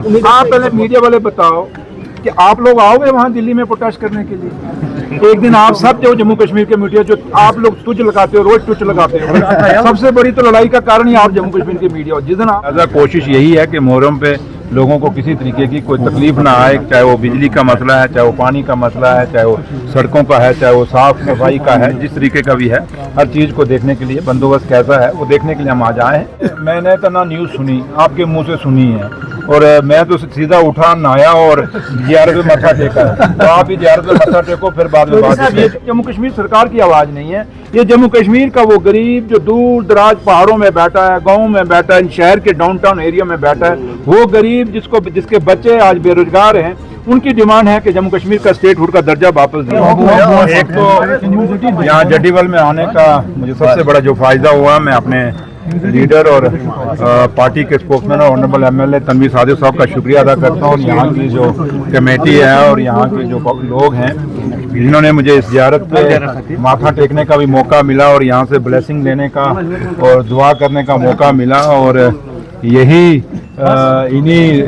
آپ پہلے میڈیا والے بتاؤ کہ آپ لوگ آؤ گے وہاں دلی میں پروٹیسٹ کرنے کے لیے؟ ایک دن آپ سب جو جموں کشمیر کے میڈیا جو آپ لوگ ٹچ لگاتے ہو، روز ٹچ لگاتے ہو، سب سے بڑی تو لڑائی کا کارن ہی آپ جموں کشمیر کے میڈیا ہو. جس دن کوشش یہی ہے کہ محرم پہ لوگوں کو کسی طریقے کی کوئی تکلیف نہ آئے، چاہے وہ بجلی کا مسئلہ ہے، چاہے وہ پانی کا مسئلہ ہے، چاہے وہ سڑکوں کا ہے، چاہے وہ صاف صفائی کا ہے، جس طریقے کا بھی ہے ہر چیز کو دیکھنے کے لیے بندوبست کیسا ہے وہ دیکھنے کے لیے ہم آج آئے ہیں. میں نے تو نہ نیوز سنی، آپ کے منہ سے سنی ہے، اور میں تو سیدھا اٹھا نہایا اور زیارت میں ماتھا ٹیکا ہے. تو آپ ہی زیارت میں ماتھا ٹیکو، پھر بعد میں بات. یہ جموں کشمیر سرکار کی آواز نہیں ہے، یہ جموں کشمیر کا وہ غریب جو دور دراز پہاڑوں میں بیٹھا ہے، گاؤں میں بیٹھا ہے، شہر کے ڈاؤن ٹاؤن ایریا میں بیٹھا ہے، وہ غریب جس کے بچے آج بے روزگار ہیں، ان کی ڈیمانڈ ہے کہ جموں کشمیر کا اسٹیٹ ہوڈ کا درجہ واپس دیا. ایک تو یہاں جڈیول میں آنے کا مجھے سب سے بڑا جو فائدہ ہوا، میں اپنے لیڈر اور پارٹی کے اسپوکس مین اور honourable M L A Tanveer Sadiq صاحب کا شکریہ ادا کرتا ہوں، اور یہاں کی جو کمیٹی ہے اور یہاں کے جو لوگ ہیں جنہوں نے مجھے اس زیارت پہ ماتھا ٹیکنے کا بھی موقع ملا اور یہاں سے بلیسنگ لینے کا اور دعا کرنے کا موقع ملا. اور یہی انہی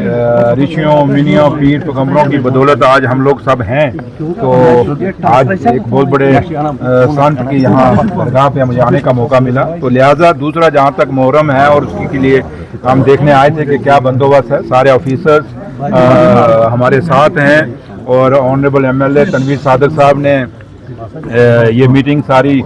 رشیوں منیوں پیر پیغمبروں کی بدولت آج ہم لوگ سب ہیں. تو آج ایک بہت بڑے سنت کی یہاں درگاہ پہ مجھے آنے کا موقع ملا. تو لہٰذا دوسرا جہاں تک محرم ہے اور اس کے لیے ہم دیکھنے آئے تھے کہ کیا بندوبست ہے، سارے آفیسرز ہمارے ساتھ ہیں، اور honourable M L A Tanveer Sadiq صاحب نے یہ میٹنگ ساری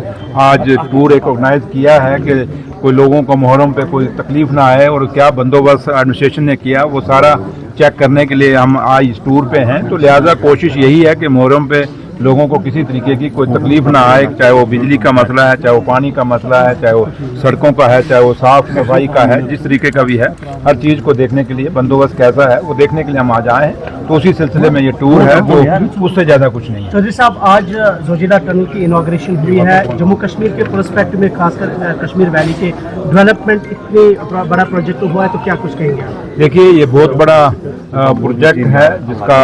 آج ٹور ایک آرگنائز کیا ہے کہ کوئی لوگوں کو محرم پہ کوئی تکلیف نہ آئے، اور کیا بندوبست ایڈمنسٹریشن نے کیا وہ سارا چیک کرنے کے لیے ہم آج اس ٹور پہ ہیں. تو لہٰذا کوشش یہی ہے کہ محرم پہ لوگوں کو کسی طریقے کی کوئی تکلیف نہ آئے، چاہے وہ بجلی کا مسئلہ ہے، چاہے وہ پانی کا مسئلہ ہے، چاہے وہ سڑکوں کا ہے، چاہے وہ صاف صفائی کا ہے، جس طریقے کا بھی ہے ہر چیز کو دیکھنے کے لیے بندوبست کیسا ہے وہ دیکھنے کے لیے ہم آج آئے ہیں. تو اسی سلسلے میں یہ ٹور ہے، تو اس سے زیادہ کچھ نہیں ہے. چودھری صاحب، آج زوجیلا ٹنل کی انوگریشن ہوئی ہے. جموں کشمیر کے پرسپیکٹ میں خاص کر کشمیر ویلی کے ڈیولپمنٹ اتنی بڑا پروجیکٹ ہوا ہے، تو کیا کچھ کہیں گے؟ دیکھیے یہ بہت بڑا پروجیکٹ ہے جس کا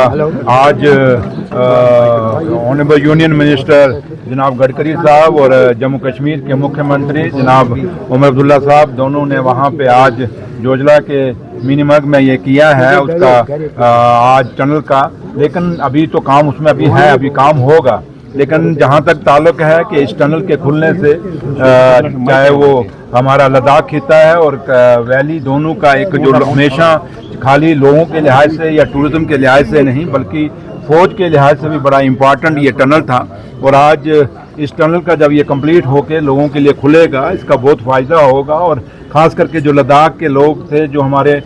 آج آنریبل یونین منسٹر جناب گڈکری صاحب اور جموں کشمیر کے مکھیہ منتری جناب عمر عبداللہ صاحب دونوں نے وہاں پہ آج زوجیلا کے مینی مرگ میں یہ کیا ہے اس کا آج ٹنل کا. لیکن ابھی تو کام اس میں ابھی ہے، ابھی کام ہوگا. لیکن جہاں تک تعلق ہے کہ اس ٹنل کے کھلنے سے چاہے وہ ہمارا لداخ خطہ ہے اور ویلی دونوں کا ایک جو ہمیشہ خالی لوگوں کے لحاظ سے یا ٹورزم کے لحاظ سے نہیں بلکہ فوج کے لحاظ سے بھی بڑا امپارٹنٹ یہ ٹنل تھا. اور آج اس ٹنل کا جب یہ کمپلیٹ ہو کے لوگوں کے لیے کھلے گا اس کا بہت فائدہ ہوگا. اور خاص کر کے جو لداخ کے لوگ تھے جو ہمارے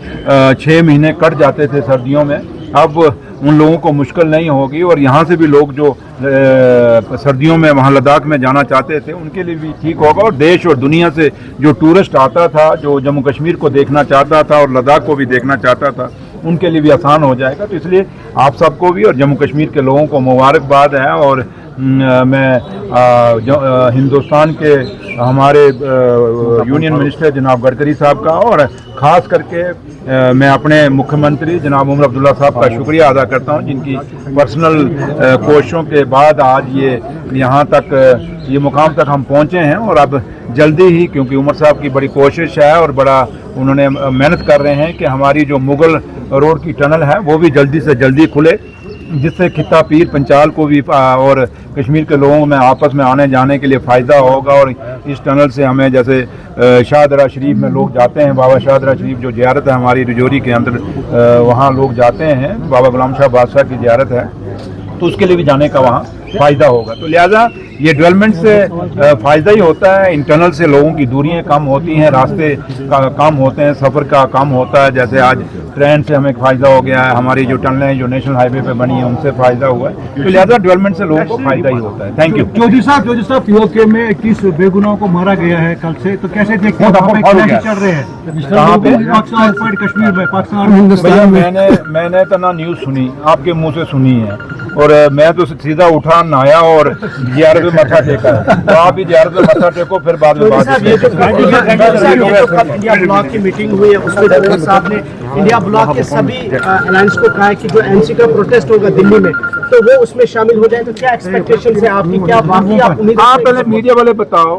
6 مہینے کٹ جاتے تھے سردیوں میں، اب ان لوگوں کو مشکل نہیں ہوگی. اور یہاں سے بھی لوگ جو سردیوں میں وہاں لداخ میں جانا چاہتے تھے ان کے لیے بھی ٹھیک ہوگا. اور دیش اور دنیا سے جو ٹورسٹ آتا تھا جو جموں کشمیر کو دیکھنا چاہتا تھا اور لداخ کو بھی دیکھنا چاہتا تھا ان کے لیے بھی آسان ہو جائے گا. تو اس لیے آپ سب کو بھی اور جموں کشمیر کے لوگوں کو مبارکباد ہے. اور میں ہندوستان کے ہمارے یونین منسٹر جناب گڈکری صاحب کا اور خاص کر کے میں اپنے مکھیہ منتری جناب عمر عبداللہ صاحب کا شکریہ ادا کرتا ہوں جن کی پرسنل کوششوں کے بعد آج یہاں تک یہ مقام تک ہم پہنچے ہیں. اور اب جلدی ہی کیونکہ عمر صاحب کی بڑی کوشش ہے اور بڑا انہوں نے محنت کر رہے ہیں کہ ہماری جو مغل روڈ کی ٹنل ہے وہ بھی جلدی سے جلدی کھلے، جس سے خطہ پیر پنچال کو بھی اور کشمیر کے لوگوں میں آپس میں آنے جانے کے لیے فائدہ ہوگا. اور اس ٹنل سے ہمیں جیسے شاہدرہ شریف میں لوگ جاتے ہیں، بابا شاہدرہ شریف جو زیارت ہے ہماری رجوری کے اندر، وہاں لوگ جاتے ہیں، بابا غلام شاہ بادشاہ کی زیارت ہے، تو اس کے لیے بھی جانے کا وہاں فائدہ ہوگا. تو لہٰذا یہ ڈیولپمنٹ سے فائدہ ہی ہوتا ہے. ان ٹنل سے لوگوں کی دوریاں کم ہوتی ہیں، راستے کم ہوتے ہیں، سفر کا کم ہوتا ہے. جیسے آج ٹرین سے ہمیں فائدہ ہو گیا ہے، ہماری جو ٹنلیں جو نیشنل ہائی وے پہ بنی ہیں ان سے فائدہ ہوا ہے. تو لہٰذا ڈیولپمنٹ سے لوگوں کو فائدہ ہی ہوتا ہے. Thank you. چودھری صاحب POK میں 21 بے گناہوں کو مارا گیا ہے کل سے، تو کیسے دیکھتے ہیں چل رہے ہیں پاکستان کشمیر میں پاکستان؟ میں نے تو نہ نیوز سنی، آپ کے منہ سے سنی ہے، اور میں تو سیدھا اٹھا نہایا اور زیارت میں ماتھا ٹیکا ہے. تو آپ بھی زیارت میں ماتھا ٹیکو، پھر بعد میں بات. انڈیا بلاک کی میٹنگ ہوئی ہے اس میں گورنر صاحب نے انڈیا بلاک کے سبھی الائنس کو کہا ہے کہ جو NC کا پروٹیسٹ ہوگا دلی میں تو وہ اس میں شامل ہو جائے. تو کیا ایکسپیکٹیشن ہے آپ کی، کیا باقی آپ امید؟ آپ پہلے میڈیا والے بتاؤ